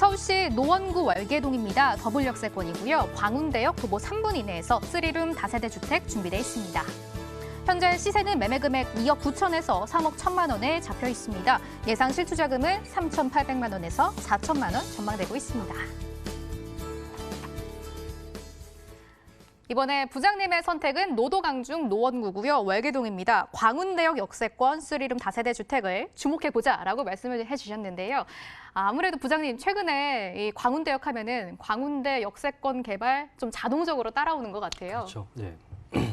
서울시 노원구 월계동입니다. 더블 역세권이고요. 광운대역 도보 3분 이내에서 3룸 다세대 주택 준비되어 있습니다. 현재 시세는 매매 금액 2억 9천에서 3억 1천만 원에 잡혀 있습니다. 예상 실투자금은 3,800만 원에서 4천만 원 전망되고 있습니다. 이번에 부장님의 선택은 노도강중 노원구고요. 월계동입니다. 광운대역 역세권 3룸 다세대 주택을 주목해보자라고 말씀을 해주셨는데요. 아무래도 부장님 최근에 이 광운대역 하면은 광운대 역세권 개발 좀 자동적으로 따라오는 것 같아요. 그렇죠. 네.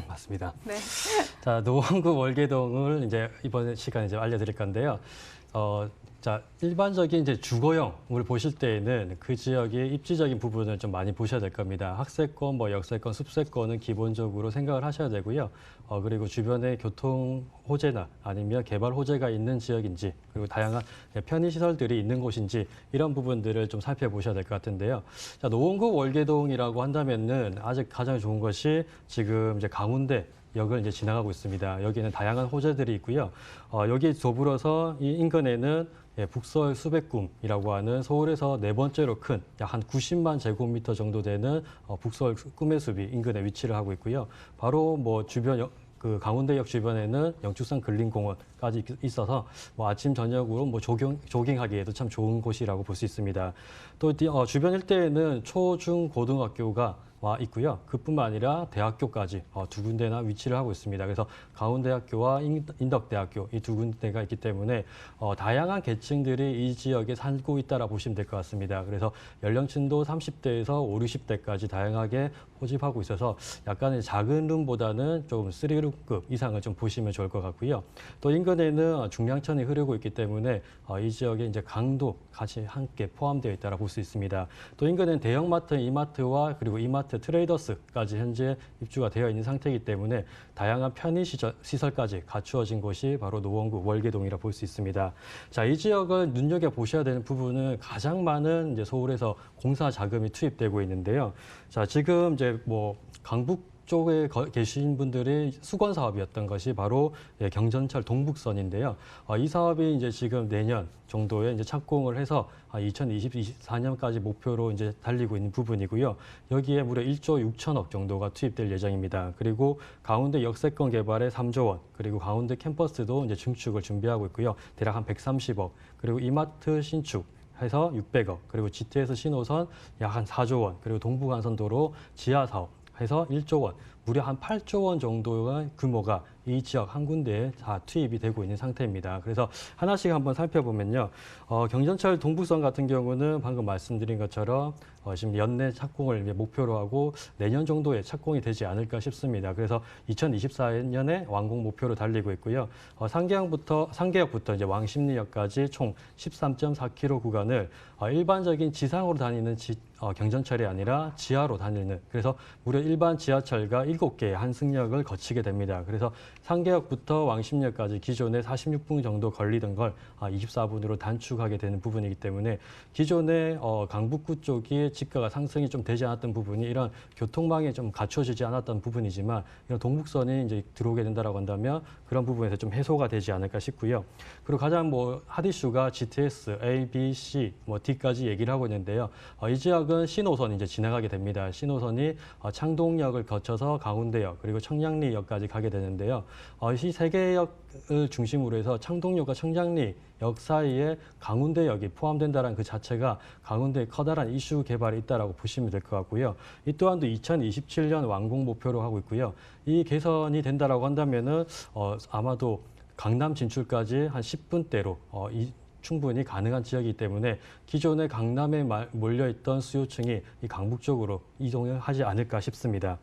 맞습니다. 네. 자, 노원구 월계동을 이제 이번 시간에 이제 알려드릴 건데요. 자, 일반적인 이제 주거용을 보실 때에는 그 지역의 입지적인 부분을 좀 많이 보셔야 될 겁니다. 학세권, 역세권, 숲세권은 기본적으로 생각을 하셔야 되고요. 그리고 주변에 교통 호재나 아니면 개발 호재가 있는 지역인지, 그리고 다양한 편의시설들이 있는 곳인지 이런 부분들을 좀 살펴보셔야 될 것 같은데요. 자, 노원구 월계동이라고 한다면은 아직 가장 좋은 것이 지금 이제 강운대 역을 이제 지나가고 있습니다. 여기에는 다양한 호재들이 있고요. 여기에 더불어서 이 인근에는 북서울 수백궁이라고 하는 서울에서 네 번째로 큰 약 한 90만 제곱미터 정도 되는 북서울 꿈의 숲이 인근에 위치를 하고 있고요. 바로 주변 그 강운대역 주변에는 영축산 근린공원까지 있어서 아침 저녁으로 조깅하기에도 참 좋은 곳이라고 볼 수 있습니다. 또 주변 일대에는 초, 중, 고등학교가 와 있고요. 그뿐만 아니라 대학교까지 두 군데나 위치를 하고 있습니다. 그래서 강원대학교와 인덕대학교 이 두 군데가 있기 때문에 다양한 계층들이 이 지역에 살고 있다라 보시면 될 것 같습니다. 그래서 연령층도 30대에서 5, 60대까지 다양하게 포집하고 있어서 약간의 작은 룸보다는 좀 3룸급 이상을 좀 보시면 좋을 것 같고요. 또 인근에는 중량천이 흐르고 있기 때문에 이 지역에 이제 강도 같이 함께 포함되어 있다라 볼 수 있습니다. 또 인근에는 대형마트, 이마트와 그리고 이마트 트레이더스까지 현재 입주가 되어 있는 상태이기 때문에 다양한 편의시설까지 갖추어진 곳이 바로 노원구 월계동이라 볼 수 있습니다. 자, 이 지역을 눈여겨보셔야 되는 부분은 가장 많은 이제 서울에서 공사 자금이 투입되고 있는데요. 자, 지금 이제 강북 쪽에 계신 분들의 수건 사업이었던 것이 바로 경전철 동북선인데요. 이 사업이 이제 지금 내년 정도에 이제 착공을 해서 2024년까지 목표로 이제 달리고 있는 부분이고요. 여기에 무려 1조 6천억 정도가 투입될 예정입니다. 그리고 강운대 역세권 개발에 3조 원, 그리고 강운대 캠퍼스도 이제 증축을 준비하고 있고요. 대략 한 130억, 그리고 이마트 신축 해서 600억, 그리고 GTS 신호선 약 한 4조 원, 그리고 동부간선도로 지하 사업 해서 1조 원, 무려 한 8조 원 정도의 규모가 이 지역 한 군데에 다 투입이 되고 있는 상태입니다. 그래서 하나씩 한번 살펴보면요. 경전철 동북선 같은 경우는 방금 말씀드린 것처럼 지금 연내 착공을 목표로 하고 내년 정도에 착공이 되지 않을까 싶습니다. 그래서 2024년에 완공 목표로 달리고 있고요. 상계역부터 이제 왕십리역까지 총 13.4km 구간을 일반적인 지상으로 다니는 경전철이 아니라 지하로 다니는, 그래서 무려 일반 지하철과 7개의 한승역을 거치게 됩니다. 그래서 상계역부터 왕십리역까지 기존에 46분 정도 걸리던 걸 24분으로 단축하게 되는 부분이기 때문에 기존에 강북구 쪽이 집가가 상승이 좀 되지 않았던 부분이 이런 교통망에 좀 갖춰지지 않았던 부분이지만 이런 동북선이 이제 들어오게 된다라고 한다면 그런 부분에서 좀 해소가 되지 않을까 싶고요. 그리고 가장 핫 이슈가 GTS A, B, C, D까지 얘기를 하고 있는데요. 이 지역은 신호선이 이제 지나가게 됩니다. 신호선이 창동역을 거쳐서 강운대역 그리고 청량리역까지 가게 되는데요. 이 세 개의 역을 중심으로 해서 창동역과 청량리역 사이에 강운대역이 포함된다는 그 자체가 강운대의 커다란 이슈 개발이 있다라고 보시면 될 것 같고요. 이 또한도 2027년 완공 목표로 하고 있고요. 이 개선이 된다라고 한다면은 아마도 강남 진출까지 한 10분대로 충분히 가능한 지역이기 때문에 기존의 강남에 몰려있던 수요층이 이 강북 쪽으로 이동을 하지 않을까 싶습니다.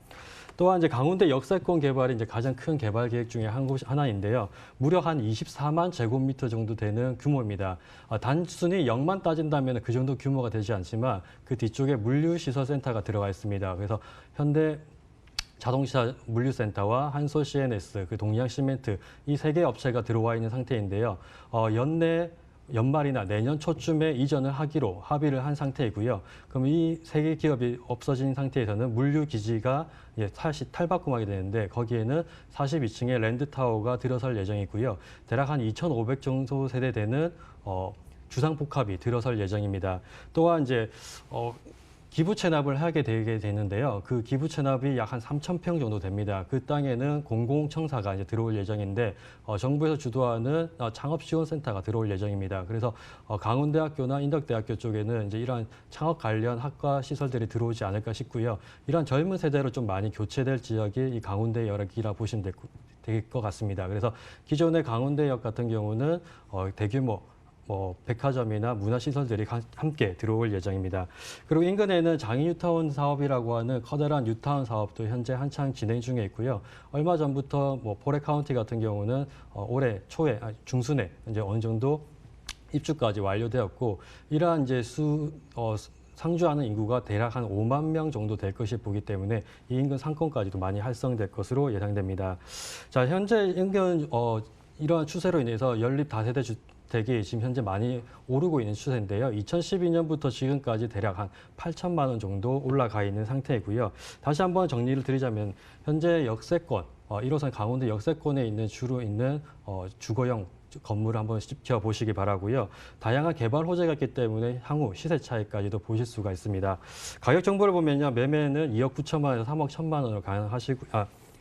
또한 이제 강운대 역세권 개발이 이제 가장 큰 개발 계획 중에 하나인데요. 무려 한 24만 제곱미터 정도 되는 규모입니다. 단순히 역만 따진다면 그 정도 규모가 되지 않지만 그 뒤쪽에 물류시설센터가 들어가 있습니다. 그래서 현대 자동차 물류센터와 한소 CNS, 그 동양시멘트 이 세 개 업체가 들어와 있는 상태인데요. 연말이나 내년 초쯤에 이전을 하기로 합의를 한 상태이고요. 그럼 이 세 개 기업이 없어진 상태에서는 물류 기지가 다시 탈바꿈하게 되는데 거기에는 42층의 랜드타워가 들어설 예정이고요. 대략 한 2,500 정도 세대되는 주상복합이 들어설 예정입니다. 또한 이제 기부 체납을 하게 되게 되는데요. 그 기부 체납이 약 한 3,000평 정도 됩니다. 그 땅에는 공공청사가 이제 들어올 예정인데 정부에서 주도하는 창업지원센터가 들어올 예정입니다. 그래서 강원대학교나 인덕대학교 쪽에는 이제 이러한 창업 관련 학과 시설들이 들어오지 않을까 싶고요. 이러한 젊은 세대로 좀 많이 교체될 지역이 이 강원대 여력이라 보시면 될 것 같습니다. 그래서 기존의 강원대역 같은 경우는 대규모 백화점이나 문화시설들이 함께 들어올 예정입니다. 그리고 인근에는 장애뉴타운 사업이라고 하는 커다란 뉴타운 사업도 현재 한창 진행 중에 있고요. 얼마 전부터 포레카운티 같은 경우는 올해 초에, 중순에 이제 어느 정도 입주까지 완료되었고, 이러한 이제 상주하는 인구가 대략 한 5만 명 정도 될 것이 보기 때문에 이 인근 상권까지도 많이 활성될 것으로 예상됩니다. 자, 현재 인근 이러한 추세로 인해서 연립 다세대 주택이 지금 현재 많이 오르고 있는 추세인데요. 2012년부터 지금까지 대략 한 8천만 원 정도 올라가 있는 상태이고요. 다시 한번 정리를 드리자면 현재 역세권, 1호선 강원도 역세권에 있는 주로 있는 주거용 건물을 한번 지켜보시기 바라고요. 다양한 개발 호재가 있기 때문에 향후 시세 차이까지도 보실 수가 있습니다. 가격 정보를 보면요. 매매는 2억 9천만 원에서 3억 1천만 원으로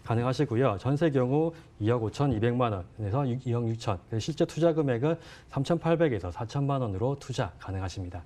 가능하시고요. 전세 경우 2억 5천 2백만 원에서 2억 6천. 실제 투자 금액은 3,800에서 4천만 원으로 투자 가능하십니다.